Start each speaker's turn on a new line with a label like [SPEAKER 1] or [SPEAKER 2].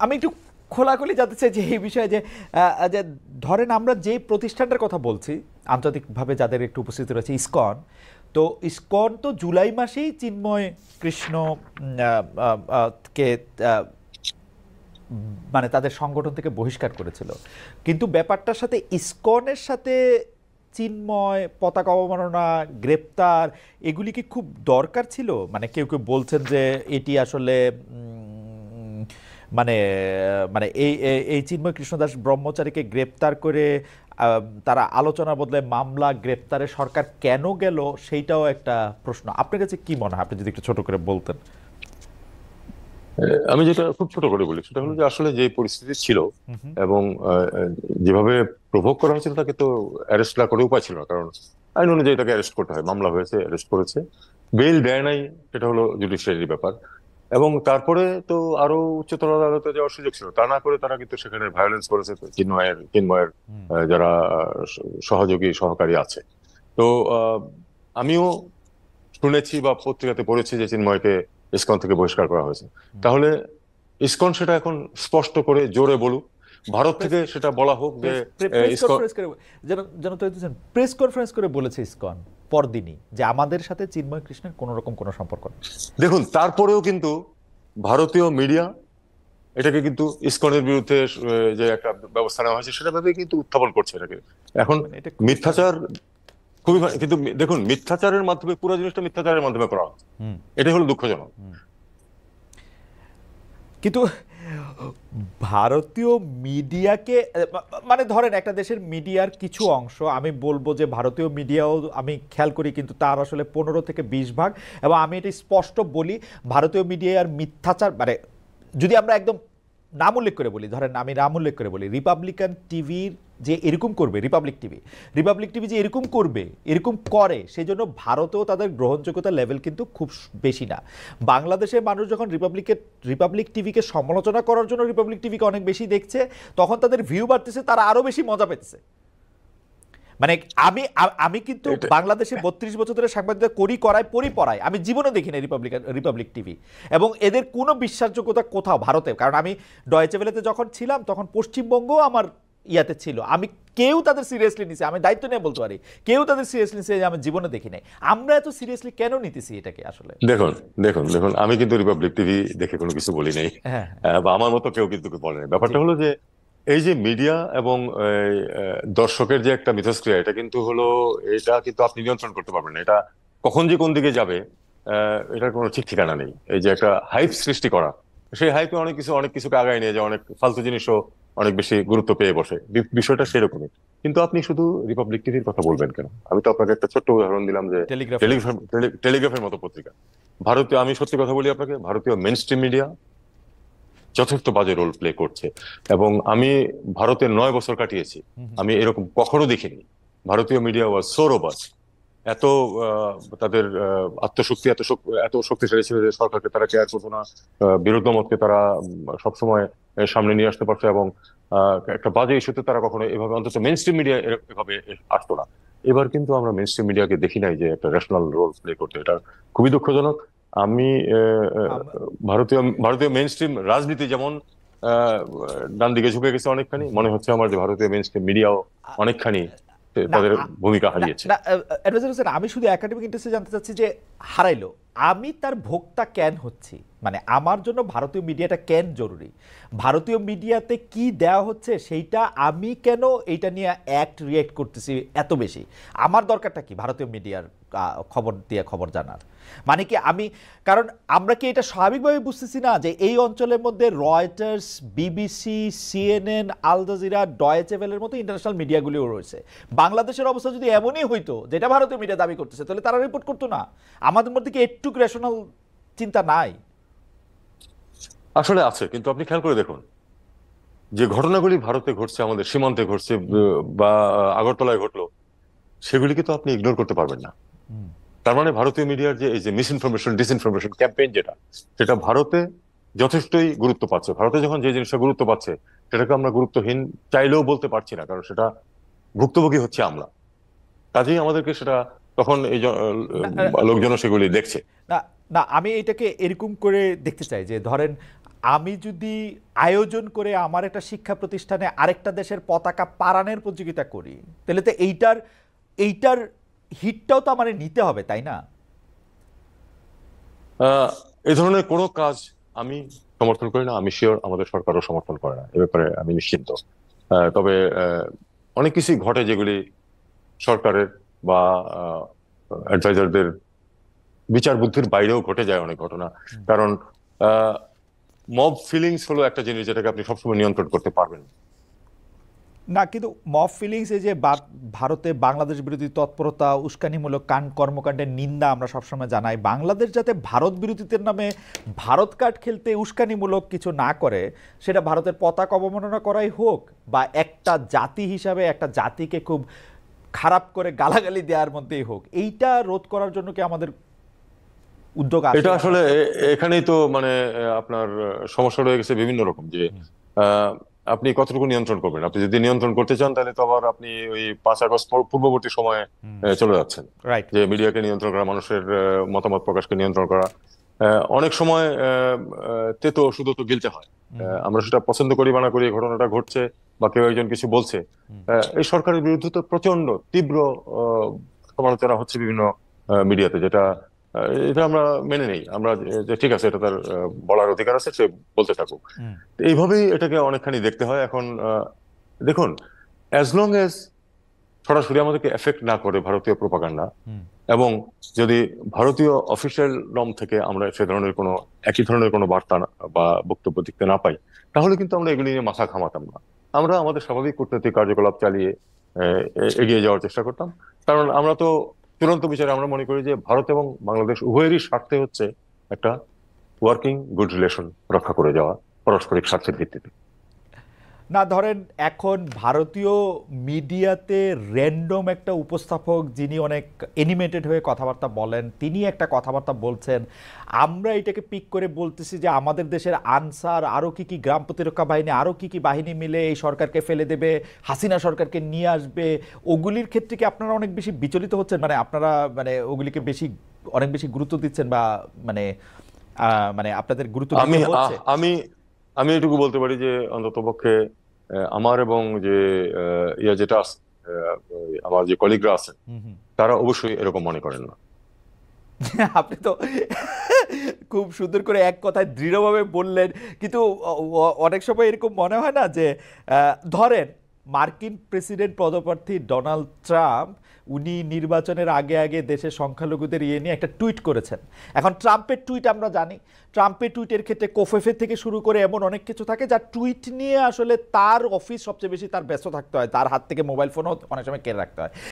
[SPEAKER 1] আমি একটু খোলাখুলি জানতে চাই যে এই বিষয়ে যে ধরেন আমরা যে প্রতিষ্ঠানটার কথা বলছি আন্তর্জাতিকভাবে যাদের একটু উপস্থিতি রয়েছে ইসকন, তো ইসকন তো জুলাই মাসেই চিন্ময় কৃষ্ণ কে মানে তাদের সংগঠন থেকে বহিষ্কার করেছিল, কিন্তু ব্যাপারটার সাথে ইসকনের সাথে চিন্ময়, পতাকা অবমাননা, গ্রেপ্তার, এগুলি কি খুব দরকার ছিল? মানে কেউ কেউ বলছেন যে এটি আসলে মানে মানে এই এই চিন্ময় কৃষ্ণদাস ব্রহ্মচারীকে গ্রেপ্তার করে তারা আলোচনার বদলে মামলা গ্রেপ্তারে সরকার কেন গেল, সেইটাও একটা প্রশ্ন। আপনার কাছে কি মনে হয়, আপনি যদি একটু ছোট করে বলতেন।
[SPEAKER 2] আমি যেটা খুব ছোট করে বলি সেটা হলো যে আসলে যে পরিস্থিতি ছিল এবং যেভাবে প্রভোগ করা হয়েছিল তাকে তো অ্যারেস্ট না করে উপায় ছিল না, কারণ আইন অনুযায়ী তাকে অ্যারেস্ট করতে হয়। মামলা হয়েছে, অ্যারেস্ট করেছে, বেল দেয় নাই, সেটা হলো জুডিশিয়ারির ব্যাপার। এবং তারপরে তো আরো উচ্চতর আদালতে যাওয়ার সুযোগ ছিল, তা না করে তারা কিন্তু সেখানে ভায়োলেন্স করেছে চিন্ময়ের যারা সহযোগী সহকারী আছে। তো আমিও শুনেছি বা পত্রিকাতে পড়েছি যে চিন্ময়কে ইসকন থেকে বহিষ্কার করা হয়েছে। তাহলে ইসকন সেটা এখন স্পষ্ট করে জোরে বলুক, ভারত থেকে সেটা বলা হোক যে
[SPEAKER 1] প্রেস
[SPEAKER 2] ইসকন।
[SPEAKER 1] কনফারেন্স করে যেন যেন তো প্রেস কনফারেন্স করে বলেছে ইসকন পরদিনই যে আমাদের সাথে চিন্ময় কৃষ্ণের কোনো রকম কোনো সম্পর্ক নেই।
[SPEAKER 2] দেখুন, তারপরেও কিন্তু ভারতীয় মিডিয়া এটাকে কিন্তু ইসকনের বিরুদ্ধে যে একটা ব্যবস্থা নেওয়া হয়েছে সেটা ভেবে কিন্তু উত্থাপন করছে এটাকে। এখন
[SPEAKER 1] মানে এটা
[SPEAKER 2] মিথ্যাচার খুবই কিন্তু দেখুন, মিথ্যাচারের মাধ্যমে, পুরো জিনিসটা মিথ্যাচারের মাধ্যমে করা হচ্ছে, এটাই হলো দুঃখজনক।
[SPEAKER 1] কিন্তু ভারতীয় মিডিয়াকে মানে ধরেন একটা দেশের মিডিয়ার কিছু অংশ, আমি বলবো যে ভারতীয় মিডিয়াও আমি খেয়াল করি, কিন্তু তার আসলে 15 থেকে 20 ভাগ, এবং আমি এটা স্পষ্ট বলি, ভারতীয় মিডিয়ার মিথ্যাচার মানে যদি আমরা একদম নাম উল্লেখ করে বলি, ধরেন আমি নাম উল্লেখ করে বলি, রিপাবলিকান টিভির যে এরকম করবে, রিপাবলিক টিভি যে এরকম করবে, এরকম করে, সেই জন্য ভারতেও তাদের গ্রহণযোগ্যতার লেভেল কিন্তু খুব বেশি না। বাংলাদেশের মানুষ যখন রিপাবলিক টিভিকে সমালোচনা করার জন্য রিপাবলিক টিভিকে অনেক বেশি দেখছে, তখন তাদের ভিউ বাড়তেছে, তারা আরো বেশি মজা পেতেছে। মানে আমি আমি কিন্তু বাংলাদেশে 32 বছর ধরে সাংবাদিকতা পড়াই, আমি জীবনে দেখি না রিপাবলিক টিভি, এবং এদের কোনো বিশ্বাসযোগ্যতা কোথাও ভারতে, কারণ আমি ডয়েচে ভেলেতে যখন ছিলাম তখন পশ্চিমবঙ্গ আমার ইয়াতে ছিল, আমি কেউ তাদের সিরিয়াসলি নিছে, আমি দায়িত্ব নিয়ে বলতে পারি, কেউ তাদের সিরিয়াসলি নিছে আমি জীবনে দেখি নাই। আমরা এত সিরিয়াসলি কেন নিতেছি এটাকে আসলে?
[SPEAKER 2] দেখুন দেখুন দেখুন, আমি কিন্তু রিপাবলিক টিভি দেখে কোনো কিছু বলি নাই,
[SPEAKER 1] হ্যাঁ,
[SPEAKER 2] বা আমার মতো কেউ কিন্তু বলে নাই। ব্যাপারটা হলো যে এই যে মিডিয়া এবং দর্শকের যে একটা মিথস্ক্রিয়া, এটা কিন্তু হলো, এটা কিন্তু আপনি নিয়ন্ত্রণ করতে পারবেন না। এটা কখন যে কোন দিকে যাবে এটার কোনো ঠিক ঠিকানা নেই। এই যে একটা হাইপ সৃষ্টি করা, সেই হাইপে অনেক কিছুকে আগায় নিয়ে যায়, অনেক ফালতু জিনিসও অনেক বেশি গুরুত্ব পেয়ে বসে। বিষয়টা সেরকমই। কিন্তু আপনি শুধু রিপাবলিক টিভির কথা বলবেন কেন? আমি তো আপনাকে একটা ছোট্ট উদাহরণ দিলাম যে
[SPEAKER 1] টেলিগ্রাফের
[SPEAKER 2] টেলিগ্রাফের মতো পত্রিকা। ভারতীয়, আমি সত্যি কথা বলি আপনাকে, ভারতীয় মেন স্ট্রিম মিডিয়া যথেষ্ট বাজে রোল প্লে করছে। এবং আমি ভারতে 9 বছর কাটিয়েছি, আমি এরকম কখনো দেখিনি। ভারতীয় মিডিয়া ওয়াজ সো রোবাস্ট, এত তাদের আত্মশক্তি এত শক্তিশালী ছিল যে সরকারকে তারা কেয়ার করতো না, বিরোধ মতকে তারা সবসময় সামনে নিয়ে আসতে পারতো, এবং একটা বাজে ইস্যুতে তারা কখনো এভাবে, অন্তত মেন স্ট্রিম মিডিয়া এভাবে আসতো না। এবার কিন্তু আমরা মেন স্ট্রিম মিডিয়াকে দেখি নাই যে একটা ন্যাশনাল রোল প্লে করতে, এটা খুবই দুঃখজনক। আমি ভারতীয় ভারতীয় মেন স্ট্রিম রাজনীতি যেমন ডান দিকে ঝুঁকে গেছে অনেকখানি, মনে হচ্ছে আমার যে ভারতীয় মেন স্ট্রিম মিডিয়াও অনেকখানি
[SPEAKER 1] না
[SPEAKER 2] তাদের ভূমিকা হারিয়েছে।
[SPEAKER 1] না অ্যাডভাইজার হোসেন, আমি শুধু একাডেমিক ইন্টারেস্টে জানতে চাচ্ছি যে হারাইলো, আমি তার ভোক্তা কেন হচ্ছি? মানে আমার জন্য ভারতীয় মিডিয়াটা কেন জরুরি? ভারতীয় মিডিয়াতে কি দেওয়া হচ্ছে সেইটা আমি কেন এইটা নিয়ে রিয়েক্ট করতেছি এত বেশি? আমার দরকারটা কি ভারতীয় মিডিয়ার খবর দিয়ে খবর জানার? মানে কি আমি, কারণ আমরা কি এটা স্বাভাবিকভাবে বুঝতেছি না যে এই অঞ্চলের মধ্যে Reuters, BBC, CNN, Al Jazeera, Deutsche ভেলের মতো ইন্টারন্যাশনাল মিডিয়াগুলিও রয়েছে। বাংলাদেশের অবস্থা যদি এমনই হইতো যেটা ভারতীয় মিডিয়া দাবি করতেছে, তাহলে তারা রিপোর্ট করতো না? আমাদের মধ্যে কি একটু রেশনাল চিন্তা নাই?
[SPEAKER 2] আসলে আছে, কিন্তু আপনি খেয়াল করে দেখুন, যে ঘটনাগুলি ভারতে ঘটছে, আমাদের সীমান্তে ঘটছে, বা আগরতলায় ঘটলো, সেগুলিকে তো আপনি ইগনোর করতে পারবেন না। তার মানে ভারতীয় মিডিয়ার যে এই যে মিসইনফরমেশন ডিসইনফরমেশন ক্যাম্পেইন, সেটা ভারতে যথেষ্টই গুরুত্ব পাচ্ছে। ভারতে যখন যে জিনিসটা গুরুত্ব পাচ্ছে, সেটাকে আমরা গুরুত্বহীন চাইলেও বলতে পারছি না, কারণ সেটা ভুক্তভোগী হচ্ছে আমরা। কাজেই আমাদেরকে সেটা তখন এই লোকজন সেগুলি দেখছে।
[SPEAKER 1] না না, আমি এটাকে এরকম করে দেখতে চাই যে ধরেন আমি যদি আয়োজন করে আমার একটা শিক্ষা প্রতিষ্ঠানে আরেকটা দেশের পতাকা পারানের প্রতিযোগিতা করি, তাহলে তো এইটার হিটটাও তো আমার নিতে হবে, তাই না?
[SPEAKER 2] এই ধরনের কোনো কাজ আমি সমর্থন করি না, আমি শিওর আমাদের সরকারও সমর্থন করে না, এ ব্যাপারে আমি নিশ্চিন্ত। তবে অনেক কিছুই ঘটে যেগুলি সরকারের বা অ্যাডভাইজারদের বিচার বুদ্ধির বাইরেও ঘটে যায় অনেক ঘটনা। কারণ মব ফিলিংস হলো একটা জিনিস যেটাকে আপনি সবসময় নিয়ন্ত্রণ করতে পারবেন না।
[SPEAKER 1] না, কিন্তু মব ফিলিংস, এই যে ভারতে বাংলাদেশ বিরোধী তৎপরতা, উস্কানিমূলক কর্মকাণ্ডের নিন্দা আমরা সবসময় জানাই, বাংলাদেশ যাতে ভারত বিরোধীদের নামে ভারত কার্ড খেলতে উস্কানিমূলক কিছু না করে, সেটা ভারতের পতাকা অবমাননা করাই হোক বা একটা জাতি হিসাবে একটা জাতিকে খুব খারাপ করে গালাগালি দেওয়ার মধ্যেই হোক, এইটা রোধ করার জন্য কি আমাদের উদ্যোগ আছে?
[SPEAKER 2] এটা আসলে এখানেই তো মানে আপনার সমস্যা রয়ে গেছে বিভিন্ন রকম, যে আহ, আপনি কতটুকু নিয়ন্ত্রণ করবেন। আপনি যদি নিয়ন্ত্রণ করতে চান তাহলে তো আবার আপনি ওই 5 আগস্ট পূর্ববর্তী সময়ে চলে যাচ্ছেন,
[SPEAKER 1] রাইট।
[SPEAKER 2] যে মিডিয়াকে নিয়ন্ত্রণ করা, মানুষের মতামত প্রকাশকে নিয়ন্ত্রণ করা। অনেক সময় তেতো ওষুধও তো গিলতে হয়। আমরা সেটা পছন্দ করি বা না করি, এই ঘটনাটা ঘটছে বা কেউ একজন কিছু বলছে, এই সরকারের বিরুদ্ধে তো প্রচন্ড তীব্র সমালোচনা হচ্ছে বিভিন্ন মিডিয়াতে, যেটা এটা আমরা মেনে নেই। আমরা যে ঠিক আছে, এটা তার বলার অধিকার আছে, সে বলতে থাকুক। তো এইভাবেই এটাকে অনেকখানি দেখতে হয় এখন। দেখুন, অ্যাজ লং এজ সরাসরি আমাদেরকে এফেক্ট না করে ভারতীয় প্রোপাগান্ডা, এবং যদি ভারতীয় অফিসিয়াল নর্ম থেকে আমরা সে ধরনের কোনো একই ধরনের কোনো বার্তা বা বক্তব্য দেখতে না পাই, তাহলে কিন্তু আমরা এগুলি নিয়ে মাথা ঘামাতাম না। আমরা আমাদের স্বাভাবিক কূটনৈতিক কার্যকলাপ চালিয়ে এগিয়ে যাওয়ার চেষ্টা করতাম। কারণ আমরা তো চূড়ান্ত বিচারে আমরা মনে করি যে ভারত এবং বাংলাদেশ উভয়েরই স্বার্থে হচ্ছে একটা ওয়ার্কিং গুড রিলেশন রক্ষা করে যাওয়া, পারস্পরিক স্বার্থের ভিত্তিতে।
[SPEAKER 1] না, ধরেন এখন ভারতীয় মিডিয়াতে র্যান্ডম একটা উপস্থাপক যিনি অনেক অ্যানিমেটেড হয়ে কথাবার্তা বলেন, তিনি একটা কথাবার্তা বলছেন, আমরা এটাকে পিক করে বলতেছি যে আমাদের দেশের আনসার আরও কি কি গ্রাম প্রতিরক্ষা বাহিনী, আরও কি কি বাহিনী মিলে এই সরকারকে ফেলে দেবে, হাসিনা সরকারকে নিয়ে আসবে। ওগুলির ক্ষেত্রে কি আপনারা অনেক বেশি বিচলিত হচ্ছেন? মানে আপনারা মানে ওগুলিকে অনেক বেশি গুরুত্ব দিচ্ছেন বা মানে মানে আপনাদের গুরুত্ব
[SPEAKER 2] আমি
[SPEAKER 1] দিতে হচ্ছে?
[SPEAKER 2] আমি আমি এটুকু বলতে পারি যে অন্তত পক্ষে আমার এবং যে যেটা আছে, আমার যে কলিগরা আছেন, তারা অবশ্যই এরকম মনে করেন না।
[SPEAKER 1] আপনি তো খুব সুন্দর করে এক কথায় দৃঢ়ভাবে বললেন, কিন্তু অনেক সময় এরকম মনে হয় না যে ধরেন মার্কিন প্রেসিডেন্ট পদপ্রার্থী ডোনাল্ড ট্রাম্প, উনি নির্বাচনের আগে আগে দেশের সংখ্যালঘুদের ইয়ে নিয়ে একটা টুইট করেছেন। এখন ট্রাম্পের টুইট আমরা জানি, ট্রাম্পের টুইটের ক্ষেত্রে কোফেফের থেকে শুরু করে এমন অনেক কিছু থাকে যা টুইট নিয়ে আসলে তার অফিস সবচেয়ে বেশি তার ব্যস্ত থাকতে হয়, তার হাত থেকে মোবাইল ফোনও অনেক সময় কেড়ে রাখতে হয়।